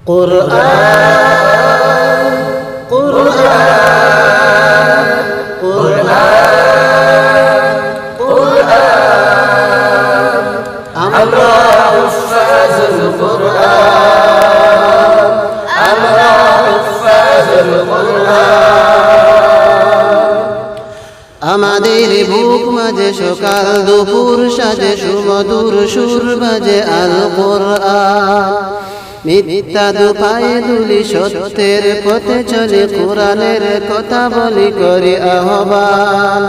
কুরআন কুরআন কুরআন কুরআন আমরা হুফাজুল কুরআন আমরা হুফাজুল কুরআন আমাদের বুক মাঝে সকাল দুপুর সাজে সুমধুর সুর বাজে আল কুরআন মিথ্যা দুপায়ে দুলি সত্যের পথে চলে কোরআনের কথা বলি করি আহ্বান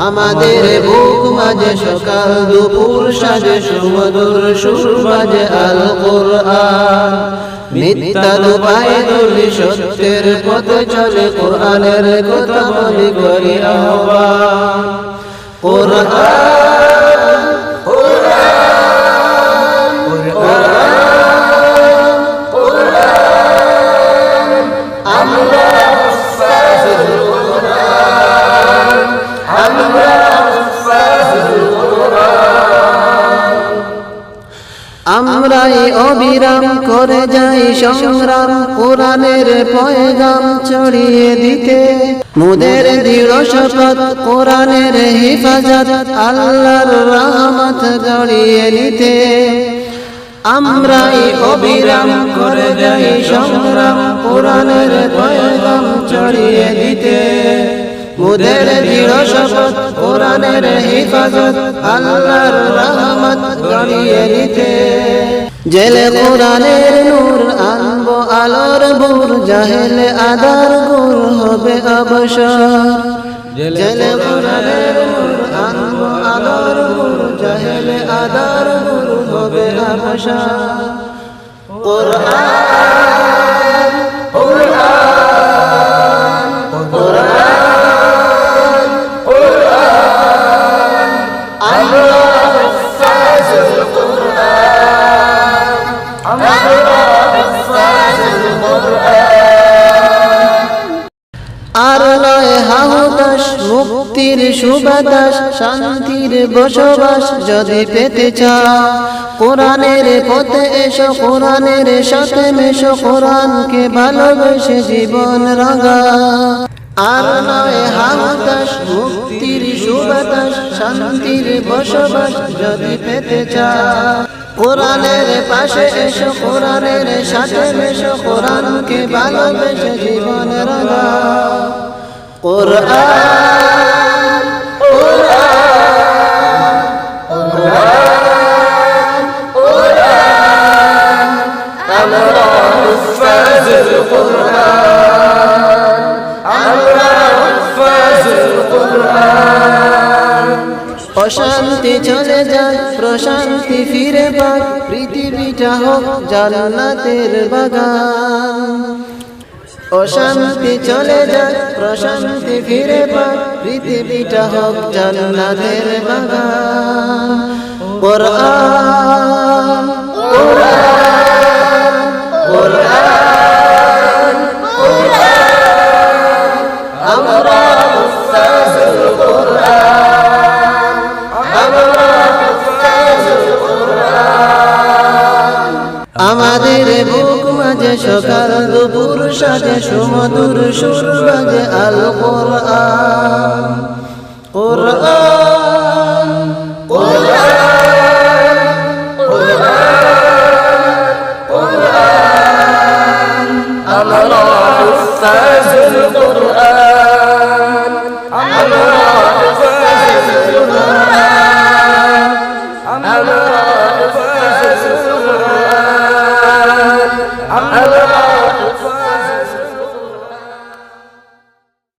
আমাদের বুক মাঝে সকাল দুপুর সাজে সুমধুর সুর বাজে আল কুরআন মিথ্যা দুপায়ে দুলি সত্যের পথে চলে কোরআনের কথা বলি করি আহ্বান কুরআন কুরআন কুরআন কুরআন আমরা হুফাজুল কুরআন আমরা হুফাজুল কুরআন আমরাই অবিরাম করে যাই সংগ্রাম কোরআনের পয়গাম ছড়িয়ে দিতে মুদের দৃঢ় শপথ কোরআনের হিফাজত আল্লাহর রহমত গড়িয়ে নিতে আমরাই অবিরাম করে যাই সংগ্রাম কোরআনের পয়গাম ছড়িয়ে দিতে মুদের দৃঢ় শপথ কোরআনের হিফাজত আল্লাহর রহমত গড়িয়ে নিতে জেলে কোরআনের নূর আনবো আলোর ভোর জাহেল আদার গুর হবে অবসর জেলে কোরআনের নূর আনবো আলোর ভোর জাহেল আদার গুর হবে অবসর কুরআন কুরআন কুরআন কুরআন আমরা হুফাজুল কুরআন আমরা হুফাজুল কুরআন আর নয় হাহুতাস মুক্তির সুবাতাস শান্তির বসবাস যদি পেতে চাও কোরআনের পথে এসো কোরআনের সাথে মেশো কোরআনকে ভালোবেসে জীবন রাঙা আর নয় হাহুতাস মুক্তির সুবাতাস শান্তির বসবাস যদি পেতে চাও কোরআনের পাশে এসো কোরআনের সাথে মেশো কোরআনকে ভালোবেসে জীবন রাঙা কুরআন কুরআন কুরআন কুরআন আমরা হুফাজুল কুরআন আমরা হুফাজুল কুরআন অশান্তি চলে যায় প্রশান্তি ফিরে পাক পৃথিবীটা হোক জান্নাতের বাগান অশান্তি চলে যায় প্রশান্তি ফিরে পাক পৃথিবীটা হোক জান্নাতের বাগান কুরআন কুরআন কুরআন কুরআন আমরা হুফাজুল কুরআন আমরা হুফাজুল কুরআন আমাদের বুক মাঝে সকাল দুপুর সাজে সুমধুর সুর বাজে আল কুরআন কুরআন কুরআন কুরআন কুরআন আমরা হুফাজুল কুরআন আমরা হুফাজুল কুরআন